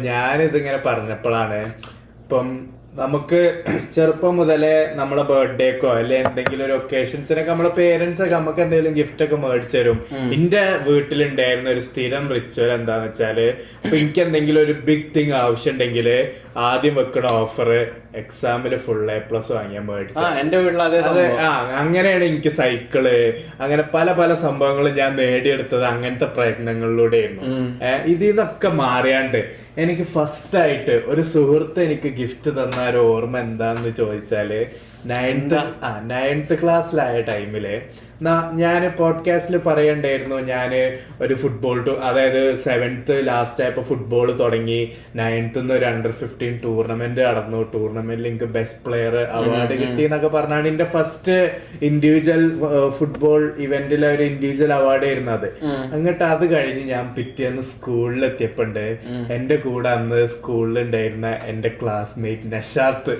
ഞാനിതിങ്ങനെ പറഞ്ഞപ്പോഴാണ് ഇപ്പം നമുക്ക് ചെറുപ്പം മുതലേ നമ്മളെ ബർത്ത്ഡേക്കോ അല്ലെ എന്തെങ്കിലും ഒരു ഒക്കേഷൻസിനൊക്കെ നമ്മളെ പേരൻസ് ഒക്കെ നമുക്ക് എന്തെങ്കിലും ഗിഫ്റ്റ് ഒക്കെ മേടിച്ചു തരും. എന്റെ വീട്ടിലുണ്ടായിരുന്ന ഒരു സ്ഥിരം റിച്വൽ എന്താന്ന് വെച്ചാല് ഇപ്പൊ എനിക്ക് എന്തെങ്കിലും ഒരു ബിഗ് തിങ് ആവശ്യം ഉണ്ടെങ്കിൽ ആദ്യം വെക്കണ ഓഫർ എക്സാമില് ഫുൾ A+ വാങ്ങിയാൽ മേടിച്ചു. എന്റെ വീട്ടിൽ അങ്ങനെയാണ് എനിക്ക് സൈക്കിള്, അങ്ങനെ പല പല സംഭവങ്ങളും ഞാൻ നേടിയെടുത്തത് അങ്ങനത്തെ പ്രയത്നങ്ങളിലൂടെയായിരുന്നു. ഇതിൽ നിന്നൊക്കെ മാറിയാണ്ട് എനിക്ക് ഫസ്റ്റ് ആയിട്ട് ഒരു സുഹൃത്ത് എനിക്ക് ഗിഫ്റ്റ് തന്ന ഒരു ഓർമ്മ എന്താന്ന് ചോദിച്ചാല് നയൻത്ത് ക്ലാസ്സിലായ ടൈമില് ഞാൻ പോഡ്കാസ്റ്റിൽ പറയണ്ടായിരുന്നു, ഞാന് ഒരു ഫുട്ബോൾ അതായത് 7th ലാസ്റ്റ് ആയപ്പോ ഫുട്ബോൾ തുടങ്ങി, 9th ഒരു Under-15 ടൂർണമെന്റ് നടന്നു. ടൂർണമെന്റിൽ എനിക്ക് ബെസ്റ്റ് പ്ലെയർ അവാർഡ് കിട്ടി എന്നൊക്കെ പറഞ്ഞാണ് എന്റെ ഫസ്റ്റ് ഇൻഡിവിജ്വൽ ഫുട്ബോൾ ഇവന്റിലെ ഒരു ഇൻഡിവിജ്വൽ അവാർഡ് ആയിരുന്നു അത്. എന്നിട്ട് അത് കഴിഞ്ഞ് ഞാൻ പിറ്റേന്ന് സ്കൂളിൽ എത്തിയപ്പോണ്ട് എന്റെ കൂടെ അന്ന് സ്കൂളിൽ ഉണ്ടായിരുന്ന എന്റെ ക്ലാസ്മേറ്റ് നഷാത്ത്,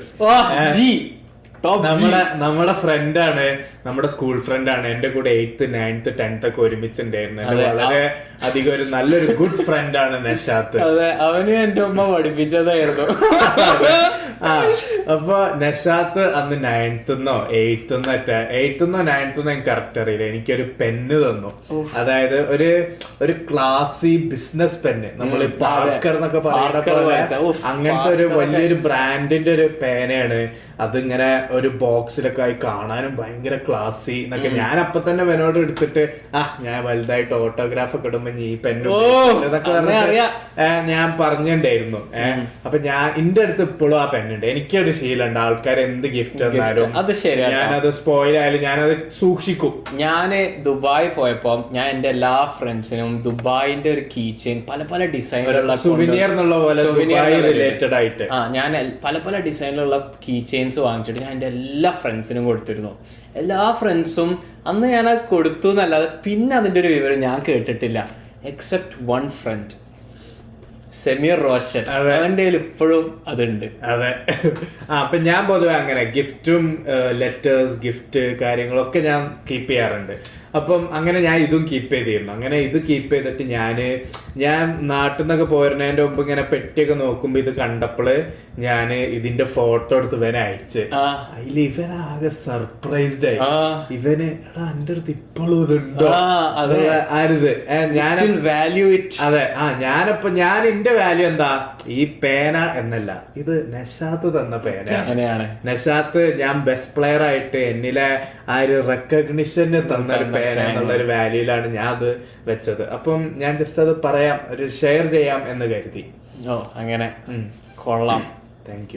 നമ്മുടെ ഫ്രണ്ടാണ്, നമ്മുടെ സ്കൂൾ ഫ്രണ്ടാണ്. എന്റെ കൂടെ 8th 9th 10th ഒക്കെ ഒരുമിച്ചുണ്ടായിരുന്നു. വളരെ അധികം ഒരു നല്ലൊരു ഗുഡ് ഫ്രണ്ടാണ് നഷാത്ത്. അതെ, അവന് എന്റെ ഉമ്മ പഠിപ്പിച്ചതായിരുന്നു. അപ്പൊ നഷാത്ത് അന്ന് 9th 8th 9th എനിക്ക് കറക്റ്റ് അറിയില്ല, എനിക്കൊരു പെന്ന് തന്നു. അതായത് ഒരു ക്ലാസി ബിസിനസ് പെന്ന്, നമ്മൾ പാർക്കർ എന്നൊക്കെ പറയുന്ന പോലെ അങ്ങനത്തെ ഒരു വലിയൊരു ബ്രാൻഡിന്റെ ഒരു പേനയാണ്. അതിങ്ങനെ ഒരു ബോക്സിലൊക്കെ ആയി കാണാനും ഭയങ്കര ക്ലാസി എന്നൊക്കെ. ഞാൻ അപ്പൊ തന്നെ പെനോട് എടുത്തിട്ട് ഞാൻ വലുതായിട്ട് ഓട്ടോഗ്രാഫ് ഒക്കെ ഇടുമ്പോ ഈ പെന്നു എന്നൊക്കെ ഞാൻ പറഞ്ഞിട്ടുണ്ടായിരുന്നു. അപ്പൊ എന്റെ അടുത്ത് ഇപ്പോഴും ആ പെന്നുണ്ട്. എനിക്കൊരു ശീലമുണ്ട്, ആൾക്കാർ എന്ത് ഗിഫ്റ്റ് തന്നാലും ഞാനത് സ്പോയിൽ ആയാലും ഞാനത് സൂക്ഷിക്കും. ഞാന് ദുബായ് പോയപ്പോ ഞാൻ എന്റെ എല്ലാ ഫ്രണ്ട്സിനും ദുബായിന്റെ ഒരു കീ ചെയിൻ പല പല ഡിസൈനിലുള്ള സുവിനിയർ എന്നുള്ള പോലെ റിലേറ്റഡ് ആയിട്ട് ഞാൻ പല പല ഡിസൈനിലുള്ള കീ ചെയിൻസ് വാങ്ങിച്ചിട്ട് ഞാൻ എന്റെ എല്ലാ ഫ്രണ്ട്സിനും കൊടുത്തിരുന്നു. എല്ലാ ഫ്രണ്ട്സും അന്ന് ഞാൻ കൊടുത്തു എന്നല്ലാതെ പിന്നെ അതിന്റെ ഒരു വിവരം ഞാൻ കേട്ടിട്ടില്ല. Except one friend, Sameer Roshan, അവന്റെ ഇപ്പോഴും അതുണ്ട്. അതെ. അപ്പൊ ഞാൻ പൊതുവെ അങ്ങനെ ഗിഫ്റ്റും ലെറ്റേഴ്സ് ഗിഫ്റ്റ് കാര്യങ്ങളൊക്കെ ഞാൻ കീപ്പ് ചെയ്യാറുണ്ട്. അപ്പം അങ്ങനെ ഞാൻ ഇതും കീപ്പ് ചെയ്തിരുന്നു. അങ്ങനെ ഇത് കീപ്പ് ചെയ്തിട്ട് ഞാൻ നാട്ടിൽ നിന്നൊക്കെ പോരുന്നതിന്റെ മുമ്പ് ഇങ്ങനെ പെട്ടിയൊക്കെ നോക്കുമ്പോ ഇത് കണ്ടപ്പോള് ഞാൻ ഇതിന്റെ ഫോട്ടോ എടുത്ത് ഇവനെ അയച്ച്. അതിൽ ഇവനാകെ സർപ്രൈസ്ഡ് ആയി. ഇവന് എന്റെ അടുത്ത് ഇപ്പോഴും ഇതുണ്ടോ ആരിത് ഞാൻ വാല്യൂ ഇറ്റ്. അതെ, ഞാൻ എന്റെ വാല്യൂ എന്താ, ഈ പേന എന്നല്ല, ഇത് നഷാത്ത് തന്ന പേനയാണ്. നഷാത്ത് ഞാൻ ബെസ്റ്റ് പ്ലെയർ ആയിട്ട് എന്നിലെ ആ ഒരു റെക്കഗ്നിഷന് തന്ന പേന എന്നുള്ള ഒരു വാല്യൂലാണ് ഞാൻ അത് വെച്ചത്. അപ്പം ഞാൻ ജസ്റ്റ് അത് പറയാം, ഒരു ഷെയർ ചെയ്യാം എന്ന് കരുതി. അങ്ങനെ കൊള്ളാം. Thank you.